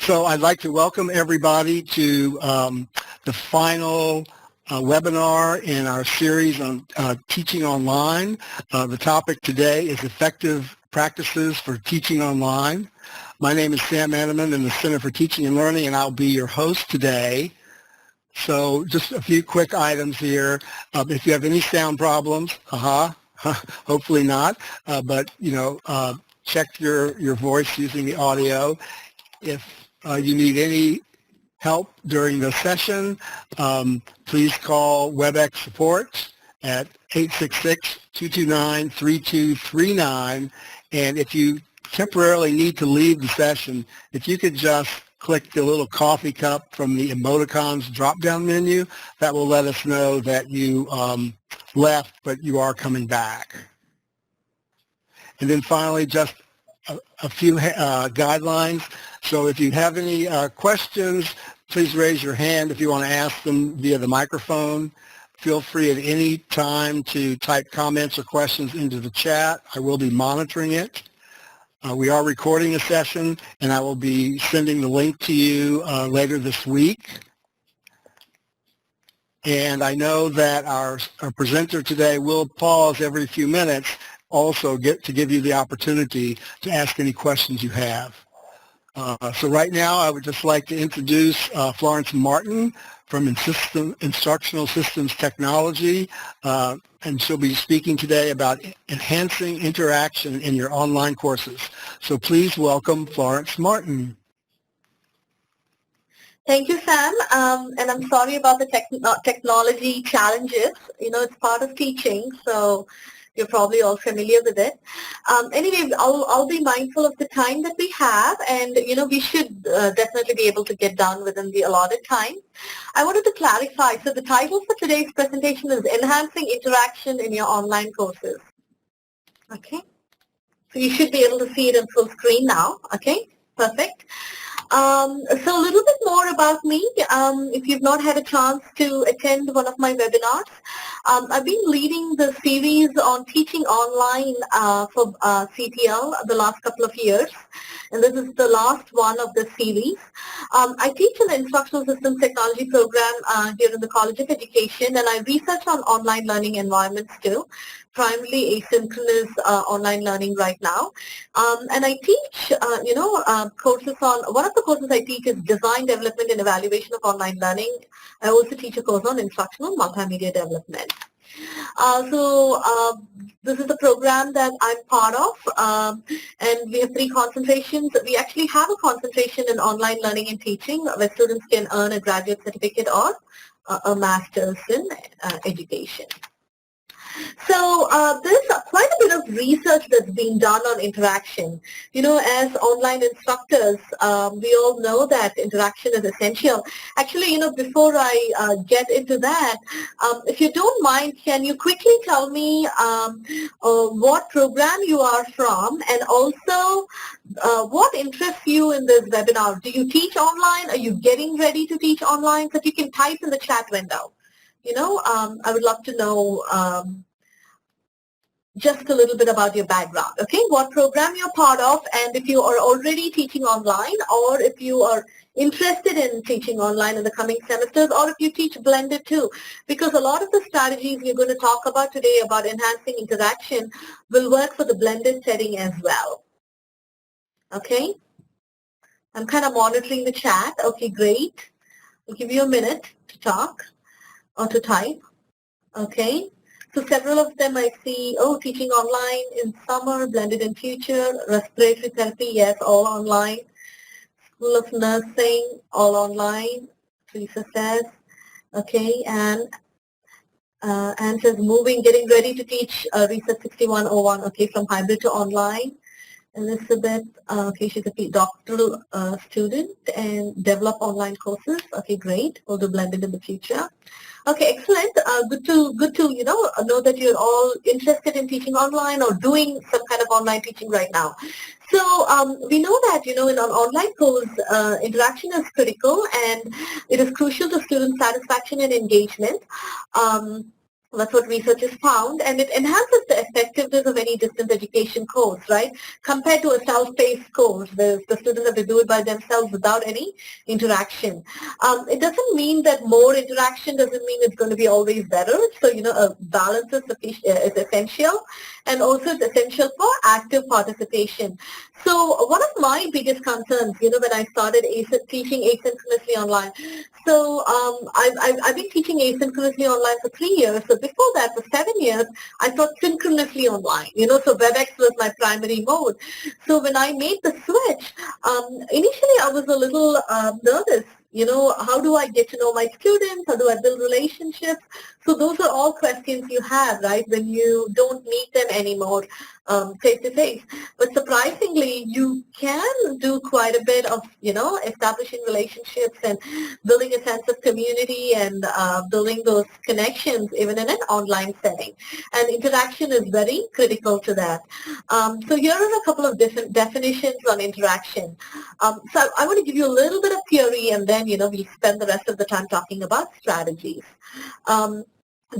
So I'd like to welcome everybody to the final webinar in our series on teaching online. The topic today is effective practices for teaching online. My name is Sam Anneman in the Center for Teaching and Learning, and I'll be your host today. So just a few quick items here. If you have any sound problems, hopefully not, but check your voice using the audio. If you need any help during the session, please call Webex support at 866-229-3239. And if you temporarily need to leave the session, if you could just click the little coffee cup from the emoticons drop-down menu, that will let us know that you left, but you are coming back. And then finally, just a few guidelines. So if you have any questions, please raise your hand if you want to ask them via the microphone. Feel free at any time to type comments or questions into the chat. I will be monitoring it. We are recording a session, and I will be sending the link to you later this week. And I know that our presenter today will pause every few minutes also to give you the opportunity to ask any questions you have. So right now I would just like to introduce Florence Martin from Instructional Systems Technology, and she'll be speaking today about enhancing interaction in your online courses. So please welcome Florence Martin. Thank you, Sam, and I'm sorry about the technology challenges. It's part of teaching, so you're probably all familiar with it. Anyway, I'll be mindful of the time that we have, and we should definitely be able to get done within the allotted time. I wanted to clarify, so the title for today's presentation is Enhancing Interaction in Your Online Courses. Okay, so you should be able to see it in full screen now. Okay, perfect. So a little bit more about me. If you've not had a chance to attend one of my webinars, I've been leading the series on teaching online for CTL the last couple of years, and this is the last one of the series. I teach in the Instructional Systems Technology program here in the College of Education, and I research on online learning environments too, primarily asynchronous online learning right now. And I teach, courses on, one of the courses I teach is Design, Development and Evaluation of Online Learning. I also teach a course on Instructional Multimedia Development. This is the program that I'm part of, and we have 3 concentrations. We actually have a concentration in online learning and teaching where students can earn a graduate certificate or a master's in education. So there's quite a bit of research that's being done on interaction. As online instructors, we all know that interaction is essential. Actually, before I get into that, if you don't mind, can you quickly tell me what program you are from, and also what interests you in this webinar? Do you teach online? Are you getting ready to teach online? So you can type in the chat window. I would love to know just a little bit about your background, okay? What program you're part of, and if you are already teaching online, or if you are interested in teaching online in the coming semesters, or if you teach blended too, because a lot of the strategies we're going to talk about today about enhancing interaction will work for the blended setting as well, okay? I'm kind of monitoring the chat. Okay, great. I'll give you a minute to talk or to type. Okay, so several of them I see, teaching online in summer, blended in future, respiratory therapy, yes, all online. School of Nursing, all online, Teresa says. Okay, and says getting ready to teach Research 6101, okay, from hybrid to online. Elizabeth, okay, she's a doctoral student and develop online courses. Okay, great. We'll do blended in the future. Okay, excellent. Good to know that you're all interested in teaching online or doing some kind of online teaching right now. So we know that in an online course, interaction is critical and it is crucial to student satisfaction and engagement. That's what research has found, and it enhances the effectiveness of any distance education course, right? Compared to a self-paced course, the students have to do it by themselves without any interaction. It doesn't mean that more interaction doesn't mean it's going to be always better. So, a balance is essential, and also it's essential for active participation. So one of my biggest concerns, when I started teaching asynchronously online, so I've been teaching asynchronously online for 3 years. So before that, for 7 years, I taught synchronously online. So Webex was my primary mode. So when I made the switch, initially I was a little nervous. How do I get to know my students? How do I build relationships? So those are all questions you have, right, when you don't meet them anymore face to face. But surprisingly, you can do quite a bit of, establishing relationships and building a sense of community and building those connections even in an online setting. And interaction is very critical to that. So here are a couple of different definitions on interaction. So I want to give you a little bit of theory, and then, we spend the rest of the time talking about strategies.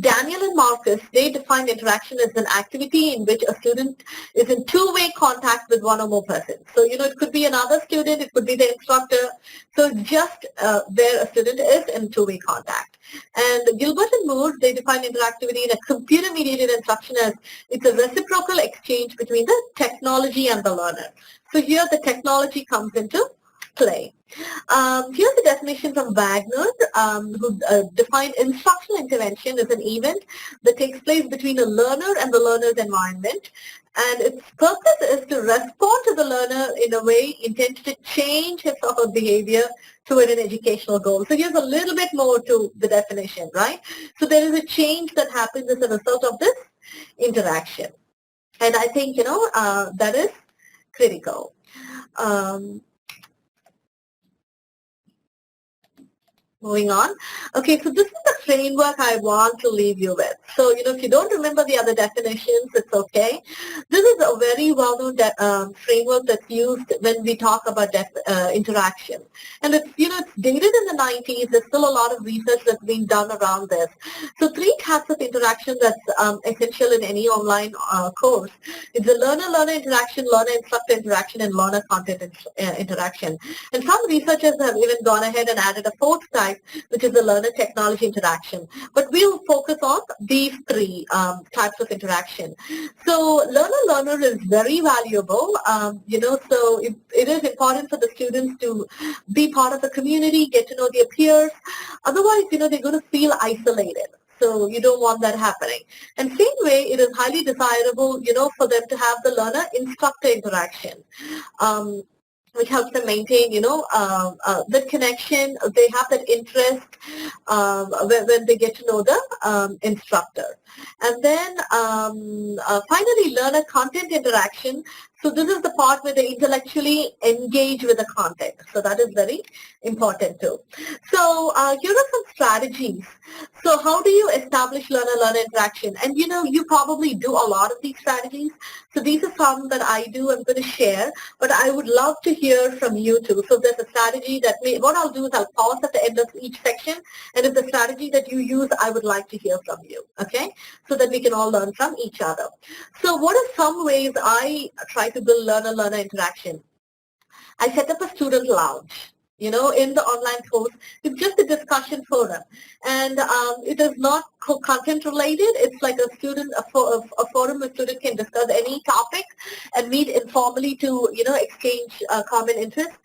Daniel and Marcus, they defined interaction as an activity in which a student is in two-way contact with one or more persons. So, it could be another student, it could be the instructor. So just where a student is in two-way contact. And Gilbert and Moore, they define interactivity in a computer-mediated instruction as it's a reciprocal exchange between the technology and the learner. So here the technology comes into play. Here's the definition from Wagner, who defined instructional intervention as an event that takes place between a learner and the learner's environment. And its purpose is to respond to the learner in a way intended to change his or her behavior toward an educational goal. So here's a little bit more to the definition, right? So there is a change that happens as a result of this interaction. And I think, that is critical. Moving on. Okay, so this is the framework I want to leave you with. So, if you don't remember the other definitions, it's okay. This is a very well-known framework that's used when we talk about interaction. And it's, it's dated in the 90s. There's still a lot of research that's being done around this. So 3 types of interaction that's essential in any online course. It's the learner-learner interaction, learner-instructor interaction, and learner-content interaction. And some researchers have even gone ahead and added a 4th type, which is the learner-technology interaction. But we'll focus on these 3 types of interaction. So learner-learner is very valuable, so it is important for the students to be part of the community, get to know their peers. Otherwise, they're going to feel isolated. So you don't want that happening. And same way, it is highly desirable, for them to have the learner-instructor interaction. Which helps them maintain, the connection. They have that interest when they get to know the instructor. And then finally, learner content interaction. So this is the part where they intellectually engage with the content. So that is very important too. So here are some strategies. So how do you establish learner-learner interaction? And you probably do a lot of these strategies. So these are some that I do, I'm going to share, but I would love to hear from you too. So if there's a strategy what I'll do is I'll pause at the end of each section, and if the strategy that you use, I would like to hear from you, okay? So that we can all learn from each other. So what are some ways I try to build learner-learner interaction? I set up a student lounge. In the online course, it's just a discussion forum. And it is not content related. It's like a forum where students can discuss any topic and meet informally to, exchange common interests.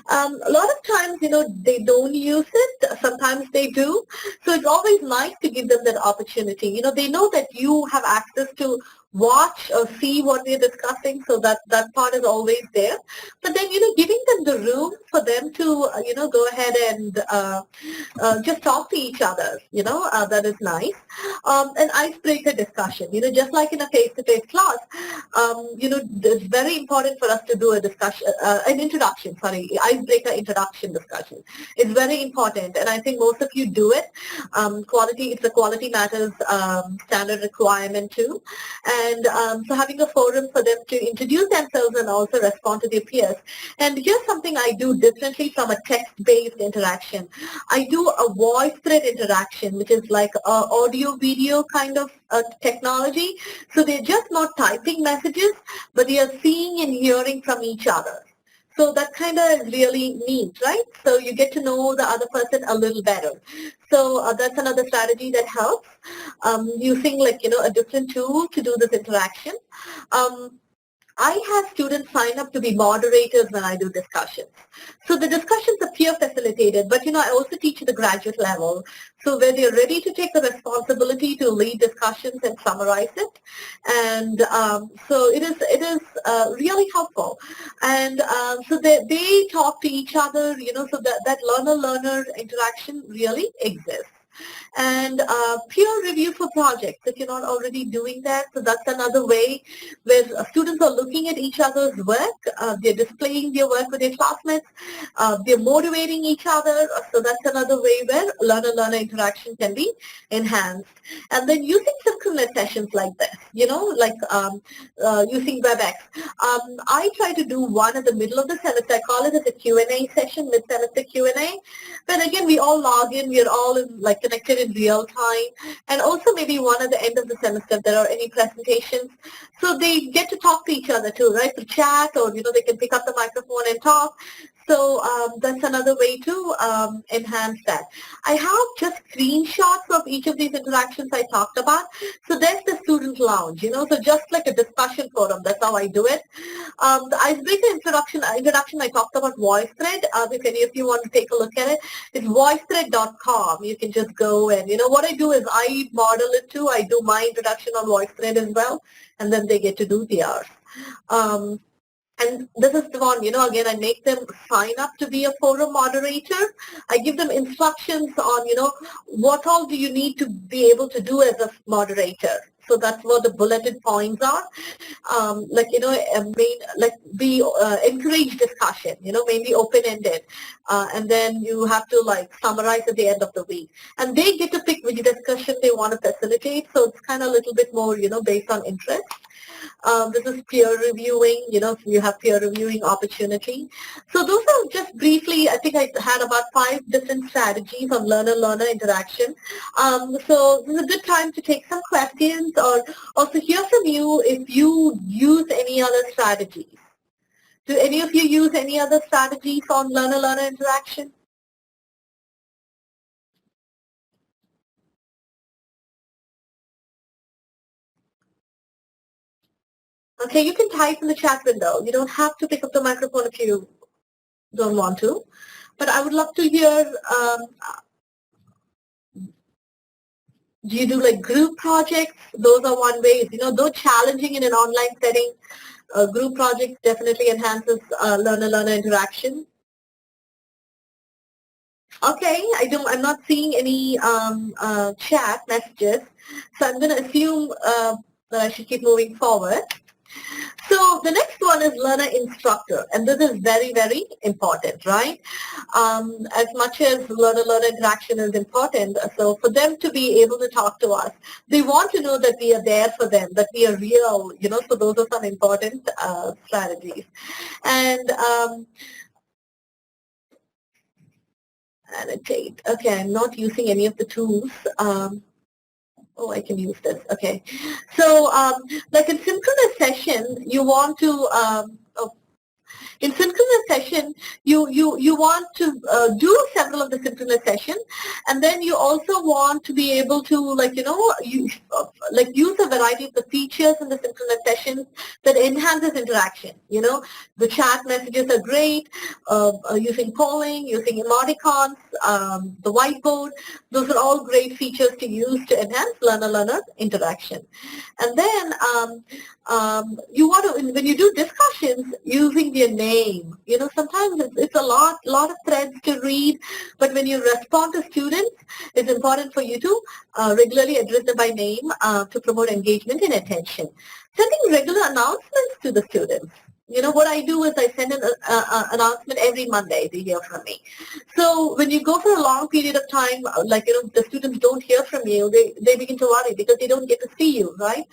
A lot of times, they don't use it. Sometimes they do. So it's always nice to give them that opportunity. They know that you have access to watch or see what we're discussing, so that part is always there. But then, giving them the room for them to, go ahead and just talk to each other, that is nice. An icebreaker discussion, just like in a face-to-face class, it's very important for us to do a discussion, icebreaker introduction discussion. It's very important, and I think most of you do it. It's a quality matters standard requirement too. And so having a forum for them to introduce themselves and also respond to their peers. And here's some something I do differently from a text-based interaction. I do a Voicethread interaction, which is like a audio-video kind of technology. So they're just not typing messages, but they are seeing and hearing from each other. So that kind of is really neat, right? So you get to know the other person a little better. So that's another strategy that helps, using like, a different tool to do this interaction. I have students sign up to be moderators when I do discussions. So the discussions are peer facilitated, but I also teach at the graduate level. So where they're ready to take the responsibility to lead discussions and summarize it. And so it is really helpful. And so they talk to each other, so that learner-learner interaction really exists. And peer review for projects, if you're not already doing that. So that's another way where students are looking at each other's work. They're displaying their work with their classmates. They're motivating each other. So that's another way where learner-learner interaction can be enhanced. And then using synchronous sessions like this, like using Webex. I try to do one at the middle of the semester. I call it as a Q&A session, mid-semester Q&A. But again, we all log in. We're all connected in real time, and also maybe one at the end of the semester if there are any presentations. So they get to talk to each other too, right? To chat, or they can pick up the microphone and talk. So that's another way to enhance that. I have just screenshots of each of these interactions I talked about. So there's the student lounge, so just like a discussion forum, that's how I do it. The icebreaker introduction I talked about Voicethread. If any of you want to take a look at it, it's voicethread.com. You can just go and, what I do is I model it too. I do my introduction on Voicethread as well, and then they get to do theirs. And this is the one, again, I make them sign up to be a forum moderator. I give them instructions on, what all do you need to be able to do as a moderator. So that's what the bulleted points are. Encourage discussion, maybe open-ended. And then you have to summarize at the end of the week. And they get to pick which discussion they want to facilitate. So it's kind of a little bit more, based on interest. This is peer reviewing, you have peer reviewing opportunity. So those are just briefly, I think I had about 5 different strategies on learner-learner interaction. So this is a good time to take some questions, or also hear from you if you use any other strategies. Do any of you use any other strategies on learner-learner interaction? Okay, you can type in the chat window. You don't have to pick up the microphone if you don't want to. But I would love to hear, do you do group projects? Those are one way. Though challenging in an online setting, group projects definitely enhances learner-learner interaction. Okay, I'm not seeing any chat messages, so I'm going to assume that I should keep moving forward. So the next one is learner instructor, and this is very, very important, right? As much as learner-learner interaction is important, so for them to be able to talk to us, they want to know that we are there for them, that we are real, so those are some important strategies. And annotate. Okay, I'm not using any of the tools. Oh, I can use this. Okay. So, like in synchronous session, you want to, in synchronous session, you want to do several of the synchronous session, and then you also want to be able to use a variety of the features in the synchronous sessions that enhances interaction. The chat messages are great, using polling, using emoticons, the whiteboard. Those are all great features to use to enhance learner-learner interaction. And then you want to, when you do discussions, using their name. Sometimes it's a lot of threads to read, but when you respond to students, it's important for you to regularly address them by name to promote engagement and attention. Sending regular announcements to the students. What I do is I send an announcement every Monday to hear from me. So when you go for a long period of time, the students don't hear from you, they begin to worry because they don't get to see you, right?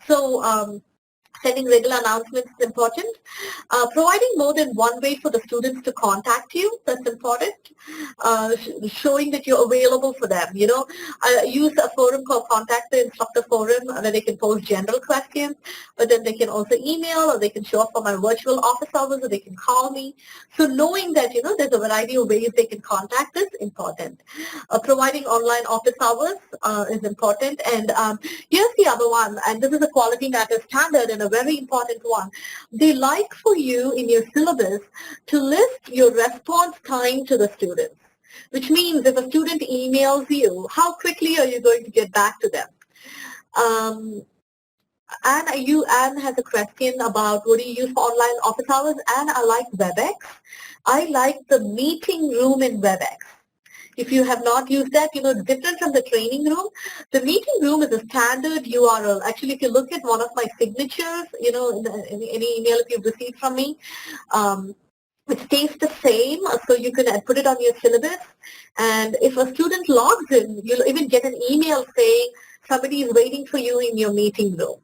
So Sending regular announcements is important. Providing more than one way for the students to contact you, that's important. Showing that you're available for them. I use a forum called Contact the Instructor Forum where they can post general questions, but then they can also email, or they can show up for my virtual office hours, or they can call me. So knowing that, there's a variety of ways they can contact us, important. Providing online office hours is important. And here's the other one, and this is a quality matter standard and a very important one. They like for you in your syllabus to list your response time to the students, which means if a student emails you, how quickly are you going to get back to them? Anne has a question about what do you use for online office hours, and I like Webex. I like the meeting room in Webex. If you have not used that, it's different from the training room. The meeting room is a standard URL. Actually, if you look at one of my signatures, in any email if you've received from me, it stays the same, so you can put it on your syllabus. And if a student logs in, you'll even get an email saying somebody is waiting for you in your meeting room.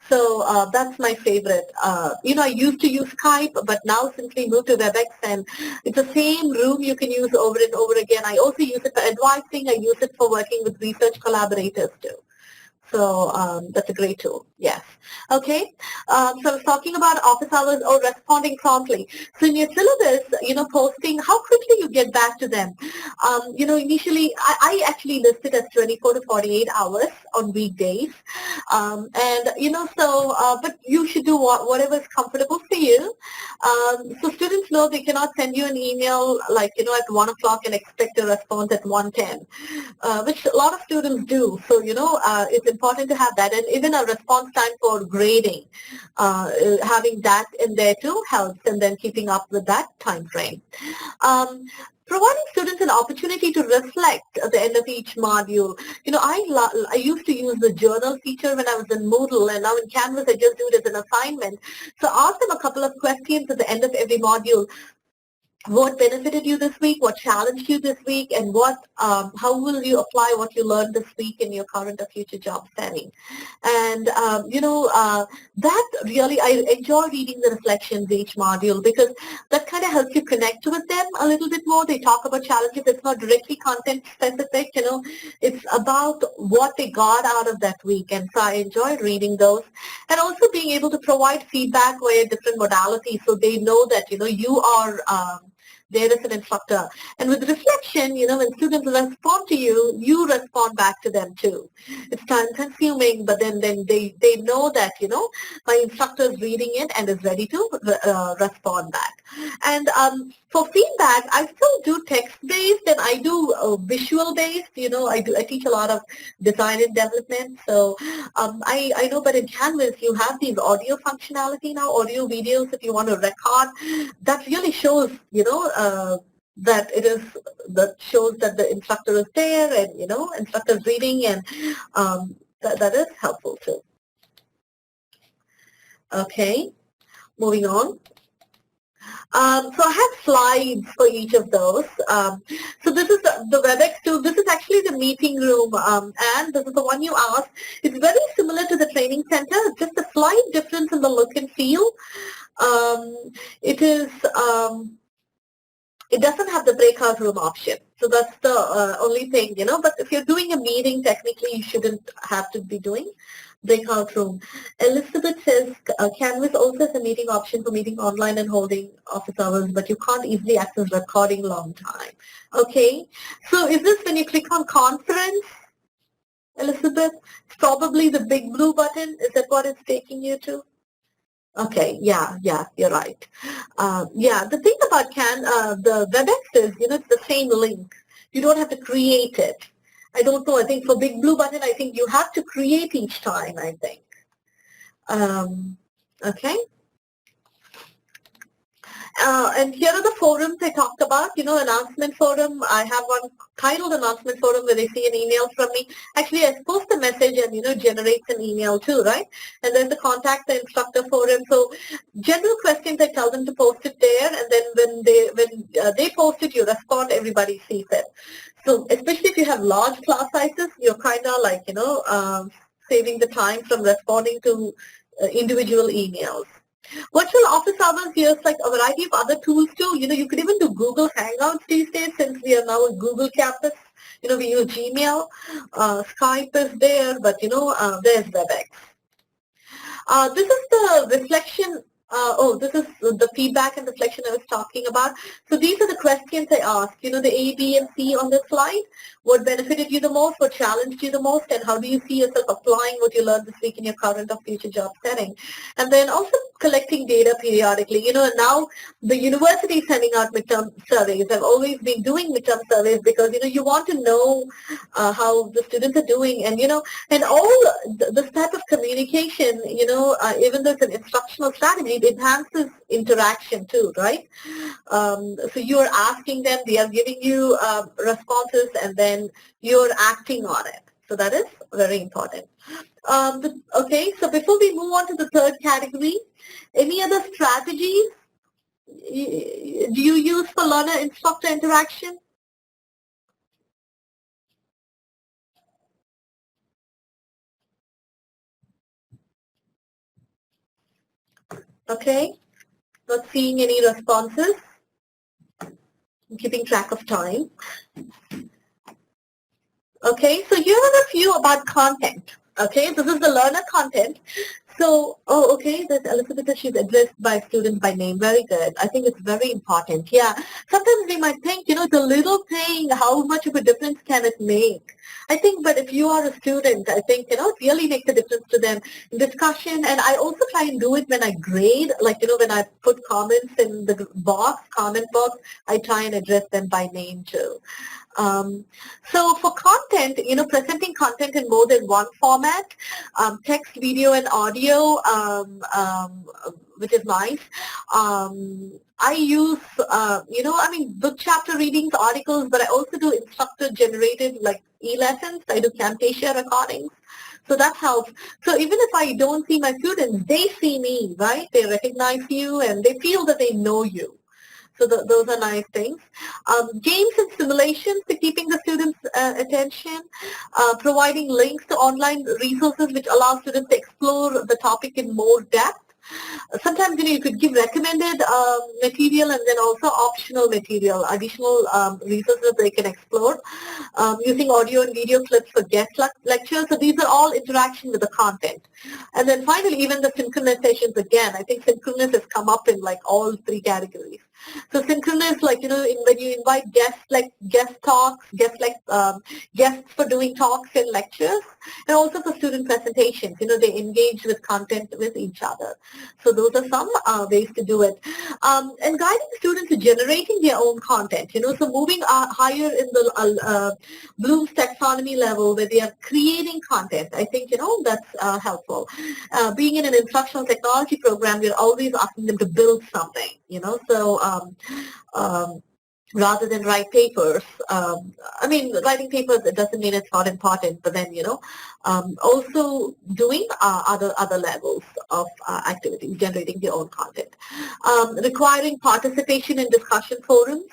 So that's my favorite. I used to use Skype, but now simply moved to Webex, and it's the same room you can use over and over again. I also use it for advising. I use it for working with research collaborators too. So that's a great tool, yes. Okay, so I was talking about office hours or responding promptly. So in your syllabus, posting how quickly you get back to them. Initially, I actually listed as 24 to 48 hours on weekdays. But you should do whatever is comfortable for you. So students know they cannot send you an email like, at 1 o'clock and expect a response at 1:10, which a lot of students do. So, it's important to have that, and even a response time for grading, having that in there too helps, and then keeping up with that time frame. Providing students an opportunity to reflect at the end of each module. I used to use the journal feature when I was in Moodle, and now in Canvas I just do it as an assignment. So ask them a couple of questions at the end of every module. What benefited you this week, what challenged you this week, and how will you apply what you learned this week in your current or future job setting? And, that really, I enjoy reading the reflections each module, because that kind of helps you connect with them a little bit more. They talk about challenges. It's not directly content specific, it's about what they got out of that week. And so I enjoy reading those, and also being able to provide feedback via different modalities, so they know that, you are there as an instructor. And with reflection, when students respond to you, you respond back to them too. It's time consuming, but then they know that, my instructor is reading it and is ready to respond back. And for feedback, I still do text-based, and I do visual-based. I teach a lot of design and development. So I know, but in Canvas, you have these audio functionality now, audio videos if you want to record. That really shows, that shows that the instructor is there, and, instructor is reading, and that is helpful too. Okay, moving on. So I have slides for each of those. So this is the Webex tool. This is actually the meeting room, and this is the one you asked. It's very similar to the training center, just a slight difference in the look and feel. It doesn't have the breakout room option. So that's the only thing, but if you're doing a meeting, technically you shouldn't have to be doing breakout room. Elizabeth says Canvas also has a meeting option for meeting online and holding office hours, but you can't easily access recording long time. Okay, so is this when you click on conference, Elizabeth? It's probably the big blue button. Is that what it's taking you to? Okay, yeah, you're right. The thing about the Webex is, it's the same link. You don't have to create it. I don't know. I think for Big Blue Button, I think you have to create each time, I think. Okay. And here are the forums I talked about, announcement forum. I have one titled announcement forum where they see an email from me. Actually, I post a message and, generates an email too, right? And then the contact the instructor forum. So general questions, I tell them to post it there. And then when they post it, you respond, everybody sees it. So especially if you have large class sizes, you're kind of like, saving the time from responding to individual emails. Virtual office hours, here's like a variety of other tools too. You could even do Google Hangouts these days since we are now a Google campus. We use Gmail. Skype is there, but there's Webex. This is the reflection. This is the feedback and reflection I was talking about. So these are the questions I asked. The A, B, and C on this slide. What benefited you the most? What challenged you the most? And how do you see yourself applying what you learned this week in your current or future job setting? And then also collecting data periodically. Now the university is sending out midterm surveys. I've always been doing midterm surveys because, you want to know how the students are doing. And, and all this type of communication, even though it's an instructional strategy, it enhances interaction too, right? So you're asking them, they are giving you responses, and then you're acting on it. So that is very important. Okay, so before we move on to the third category, any other strategies do you use for learner-instructor interaction? Okay, not seeing any responses. I'm keeping track of time. Okay, so here are a few about content. Okay, this is the learner content. So, okay, that Elizabeth, she's addressed by students by name. Very good. I think it's very important. Yeah, sometimes we might think, it's a little thing, how much of a difference can it make? I think, but if you are a student, I think, it really makes a difference to them in discussion. And I also try and do it when I grade, like, when I put comments in the comment box, I try and address them by name too. So for content, presenting content in more than one format, text, video, and audio, which is nice. I use, book chapter readings, articles, but I also do instructor-generated like e-lessons. I do Camtasia recordings. So that helps. So even if I don't see my students, they see me, right? They recognize you and they feel that they know you. So those are nice things. Games and simulations to keeping the students' attention, providing links to online resources which allow students to explore the topic in more depth. Sometimes, you could give recommended material and then also optional material, additional resources they can explore, using audio and video clips for guest lectures. So these are all interaction with the content. And then finally, even the synchronization again. I think synchronous has come up in like all three categories. So synchronous, like, when you invite guests, like guest talks, guests for doing talks and lectures, and also for student presentations, they engage with content with each other. So those are some ways to do it. And guiding students to generating their own content, so moving higher in the Bloom's taxonomy level where they are creating content. I think, that's helpful. Being in an instructional technology program, we're always asking them to build something, so rather than write papers. Writing papers, it doesn't mean it's not important, but then, also doing other levels of activities, generating their own content. Requiring participation in discussion forums,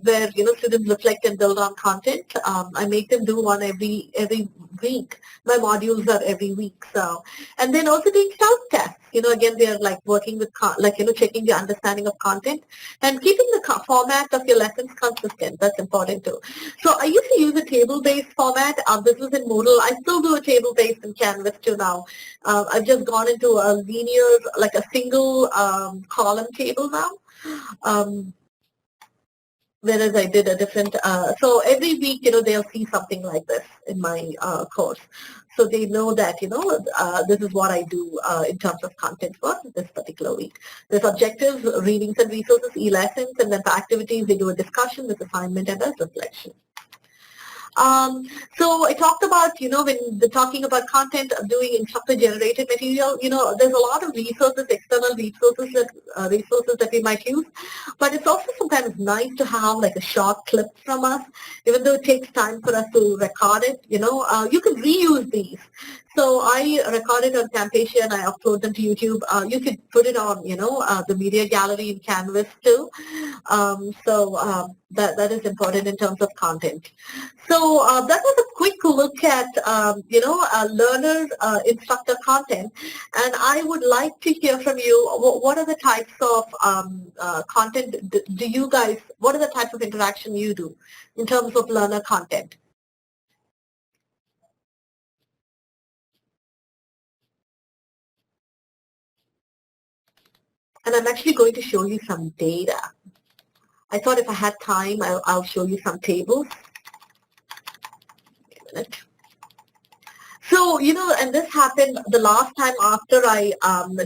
where, students reflect and build on content. I make them do one every week. My modules are every week. So, and then also doing self-tests. Again, they're like working with, checking the understanding of content and keeping the format of your lessons consistent. That's important too. So I used to use a table-based format. This was in Moodle. I still do a table-based in Canvas too now. I've just gone into a linear, like a single column table now. Whereas I did a different, so every week, they'll see something like this in my course. So they know that, this is what I do in terms of content for this particular week. There's objectives, readings and resources, e-lessons, and then for activities, they do a discussion, this assignment, and a reflection. So I talked about, when they're talking about content, doing instructor-generated material, there's a lot of resources, external resources that we might use, but it's also sometimes nice to have like a short clip from us, even though it takes time for us to record it, you can reuse these. So I record it on Camtasia and I upload them to YouTube. You could put it on, the media gallery in Canvas too. That is important in terms of content. So that was a quick look at, learner instructor content. And I would like to hear from you, what are the types of content do you guys, what are the types of interaction you do in terms of learner content? And I'm actually going to show you some data. I thought if I had time, I'll show you some tables. Wait a minute. So, and this happened the last time after I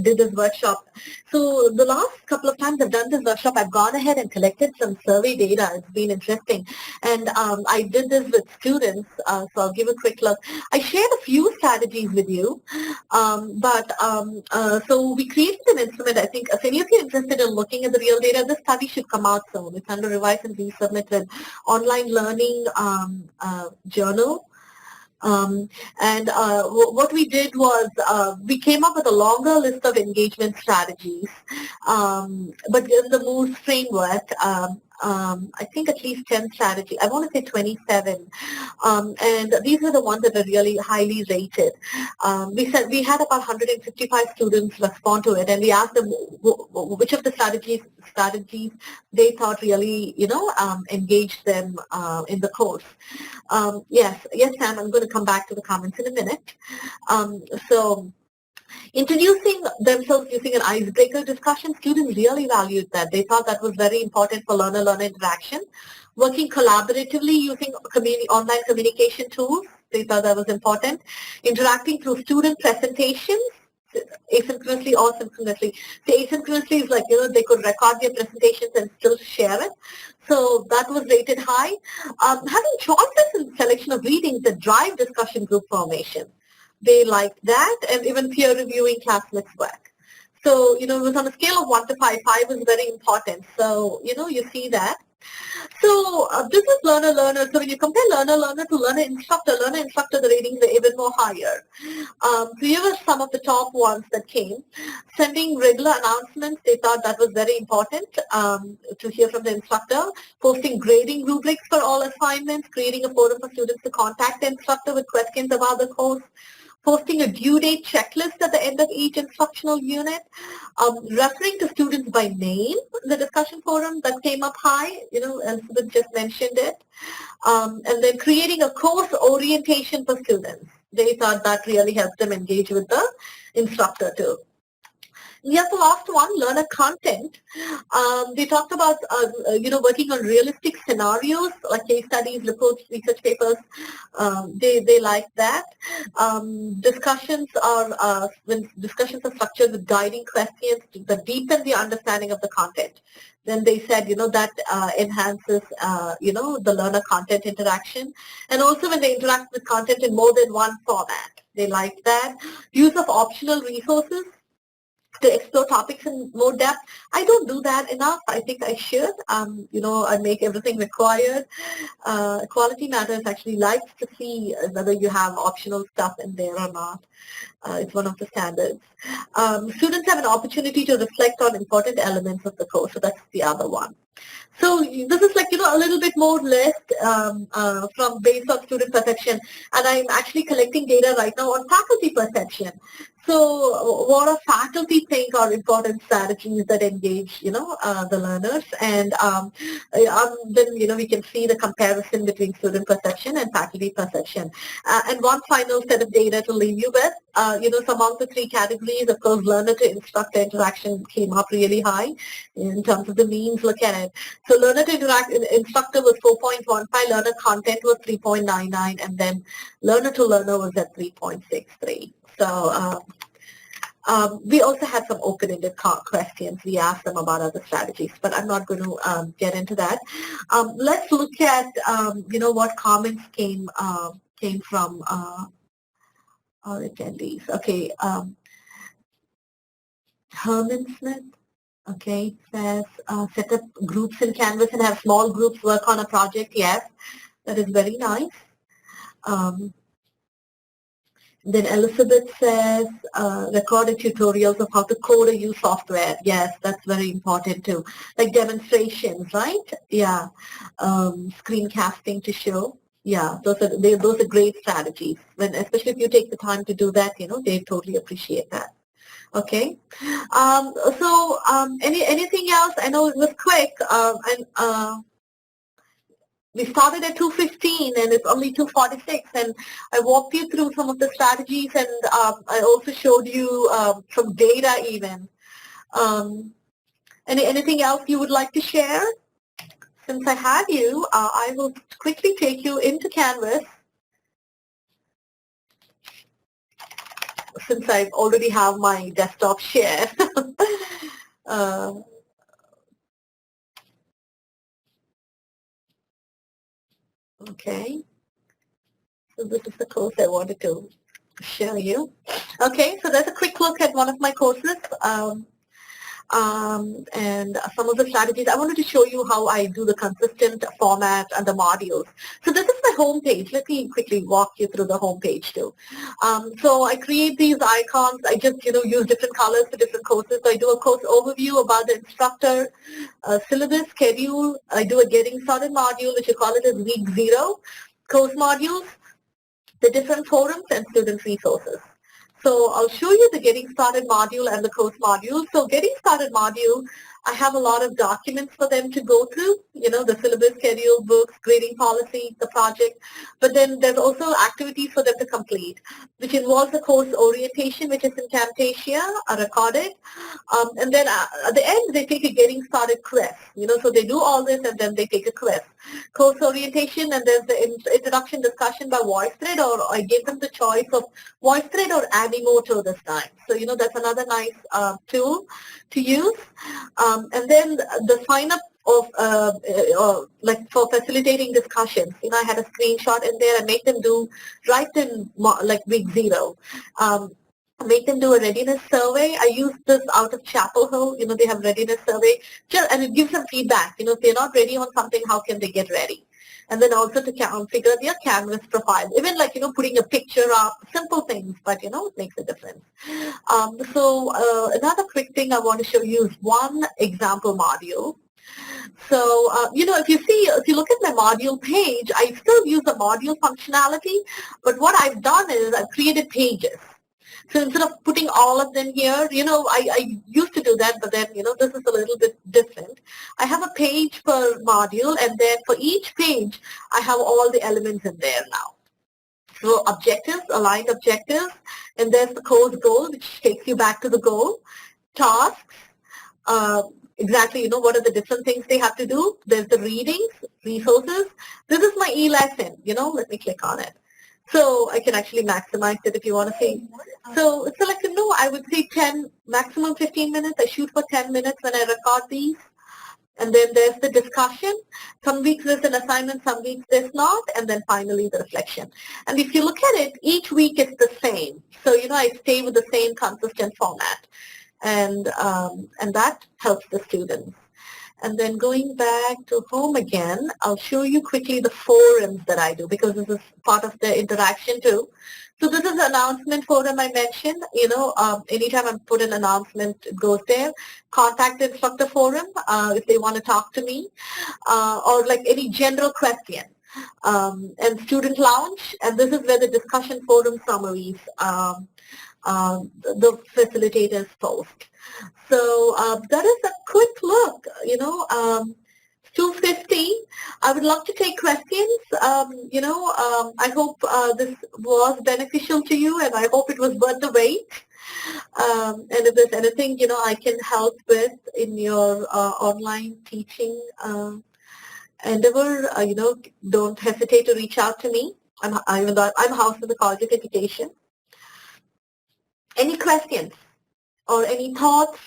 did this workshop. So the last couple of times I've done this workshop, I've gone ahead and collected some survey data. It's been interesting. And I did this with students, so I'll give a quick look. I shared a few strategies with you, so we created an instrument, I think, if any of you are interested in looking at the real data, this study should come out soon. It's under Revise and Resubmit an online learning journal. What we did was we came up with a longer list of engagement strategies, but in the MOVE framework, I think at least 10 strategies. I want to say 27. And these are the ones that are really highly rated. We said we had about 155 students respond to it, and we asked them which of the strategies they thought really, engaged them in the course. Yes, Sam, I'm going to come back to the comments in a minute. So introducing themselves using an icebreaker discussion, students really valued that. They thought that was very important for learner-learner interaction. Working collaboratively using online communication tools, they thought that was important. Interacting through student presentations, asynchronously or synchronously. The asynchronously is like, they could record their presentations and still share it. So that was rated high. Having choices in selection of readings that drive discussion group formation. They liked that, and even peer reviewing classmates' work. So, it was on a scale of 1 to 5. 5 is very important. So, you see that. So this is learner-learner. So when you compare learner-learner to learner-instructor, the ratings are even more higher. So here were some of the top ones that came. Sending regular announcements, they thought that was very important to hear from the instructor. Posting grading rubrics for all assignments, creating a forum for students to contact the instructor with questions about the course. Posting a due date checklist at the end of each instructional unit, referring to students by name, the discussion forum that came up high, Elizabeth just mentioned it, and then creating a course orientation for students. They thought that really helped them engage with the instructor too. Yes, the last one, learner content. They talked about, working on realistic scenarios like case studies, reports, research papers. They like that. Discussions are when discussions are structured with guiding questions that deepen the understanding of the content. Then they said, that enhances, the learner content interaction. And also when they interact with content in more than one format, they like that. Use of optional resources to explore topics in more depth. I don't do that enough. I think I should. I make everything required. Quality Matters actually likes to see whether you have optional stuff in there or not. It's one of the standards. Students have an opportunity to reflect on important elements of the course, so that's the other one. So this is like, a little bit more list from based on student perception, and I'm actually collecting data right now on faculty perception. So what do faculty think are important strategies that engage, the learners, and then, we can see the comparison between student perception and faculty perception. And one final set of data to leave you with, some of the 3 categories, of course, learner to instructor interaction came up really high in terms of the means. Look at it. So learner to instructor was 4.15, learner content was 3.99, and then learner to learner was at 3.63. So we also had some open-ended questions. We asked them about other strategies, but I'm not going to get into that. Let's look at, what comments came from our attendees. Okay, Herman Smith. Okay, says set up groups in Canvas and have small groups work on a project. Yes, that is very nice. Then Elizabeth says, recorded tutorials of how to code or use software. Yes, that's very important too. Like demonstrations, right? Yeah. Screencasting to show. Yeah, those are great strategies. Especially if you take the time to do that, they totally appreciate that. Okay. Anything else? I know it was quick. We started at 2:15 and it's only 2:46, and I walked you through some of the strategies, and I also showed you some data even. Anything else you would like to share? Since I have you, I will quickly take you into Canvas, since I already have my desktop share. uh, okay, so this is the course I wanted to show you. Okay, so there's a quick look at one of my courses. And some of the strategies. I wanted to show you how I do the consistent format and the modules. So this is my home page. Let me quickly walk you through the home page too. So I create these icons. I just use different colors for different courses. So I do a course overview about the instructor, syllabus, schedule. I do a getting started module, which you call it as week 0, course modules, the different forums, and student resources. So I'll show you the Getting Started module and the course module. So Getting Started module, I have a lot of documents for them to go through, the syllabus, schedule, books, grading policy, the project. But then there's also activities for them to complete, which involves a course orientation, which is in Camtasia, recorded. And then at the end, they take a Getting Started quiz. So they do all this and then they take a quiz. Course orientation, and there's the introduction discussion by Voicethread, or I gave them the choice of Voicethread or Animoto this time. So, that's another nice tool to use. And then the sign up of like for facilitating discussions. I had a screenshot in there. I make them do right in like week 0. Make them do a readiness survey. I use this out of Chapel Hill. They have readiness survey, and it gives them feedback. If they're not ready on something, how can they get ready? And then also to configure their Canvas profile. Even like, putting a picture up, simple things, but, it makes a difference. Another quick thing I want to show you is one example module. So, if you look at my module page, I still use the module functionality, but what I've done is I've created pages. So instead of putting all of them here, I used to do that, but then, this is a little bit different. I have a page per module, and then for each page, I have all the elements in there now. So objectives, aligned objectives, and there's the course goal, which takes you back to the goal. Tasks, exactly, what are the different things they have to do. There's the readings, resources. This is my e-lesson, let me click on it. So I can actually maximize it if you want to see. So like, I would say 10, maximum 15 minutes. I shoot for 10 minutes when I record these. And then there's the discussion. Some weeks there's an assignment, some weeks there's not. And then finally the reflection. And if you look at it, each week it's the same. So, I stay with the same consistent format. And that helps the students. And then going back to home again, I'll show you quickly the forums that I do, because this is part of the interaction too. So this is the announcement forum I mentioned. Anytime I put an announcement, it goes there. Contact the instructor forum if they want to talk to me, or like any general question. And student lounge, and this is where the discussion forum summaries the facilitators post. So that is a quick look, 2:50. I would love to take questions. I hope this was beneficial to you, and I hope it was worth the wait. And if there's anything, I can help with in your online teaching endeavor, don't hesitate to reach out to me. I'm housed in the College of Education. Any questions or any thoughts?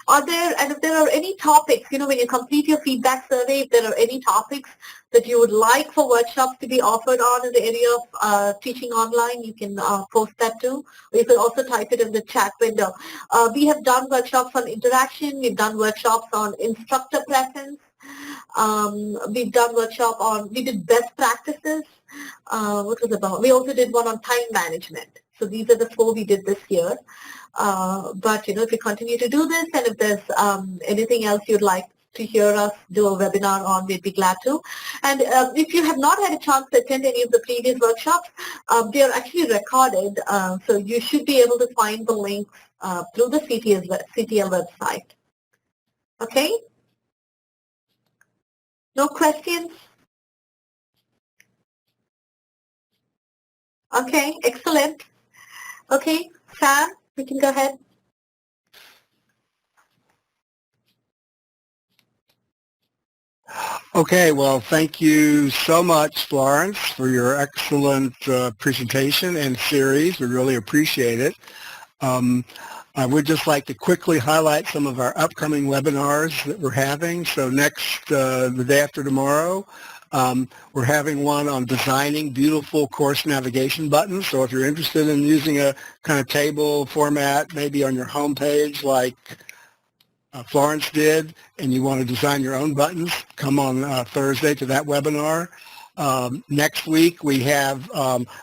And if there are any topics, when you complete your feedback survey, if there are any topics that you would like for workshops to be offered on in the area of teaching online, you can post that too. Or you can also type it in the chat window. We have done workshops on interaction. We've done workshops on instructor presence. We've done we did best practices. What was about? We also did one on time management. So these are the 4 we did this year. But if we continue to do this, and if there's anything else you'd like to hear us do a webinar on, we'd be glad to. And if you have not had a chance to attend any of the previous workshops, they are actually recorded. So you should be able to find the links through the CTL website. Okay? No questions? Okay, excellent. Okay, Sam, we can go ahead. Okay, well, thank you so much, Florence, for your excellent presentation and series. We really appreciate it. I would just like to quickly highlight some of our upcoming webinars that we're having. So next, the day after tomorrow, we're having one on designing beautiful course navigation buttons. So if you're interested in using a kind of table format, maybe on your home page like Florence did, and you want to design your own buttons, come on Thursday to that webinar. Next week, we have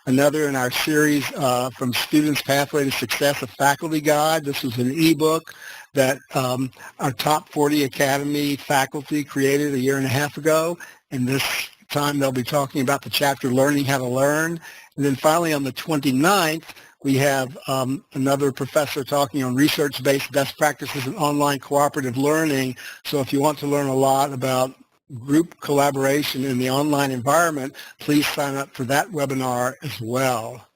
another in our series from Students' Pathway to Success, a faculty guide. This is an ebook that our top 40 Academy faculty created a year and a half ago. And this time, they'll be talking about the chapter Learning How to Learn. And then finally, on the 29th, we have another professor talking on research-based best practices in online cooperative learning. So if you want to learn a lot about group collaboration in the online environment, please sign up for that webinar as well.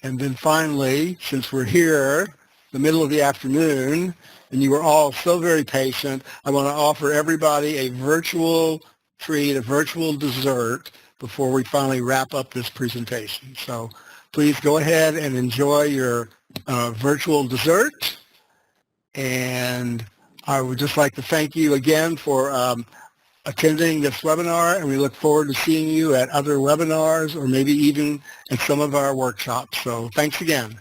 And then finally, since we're here, the middle of the afternoon, and you were all so very patient, I want to offer everybody a virtual treat, a virtual dessert before we finally wrap up this presentation. So please go ahead and enjoy your virtual dessert. And I would just like to thank you again for attending this webinar, and we look forward to seeing you at other webinars or maybe even at some of our workshops. So thanks again.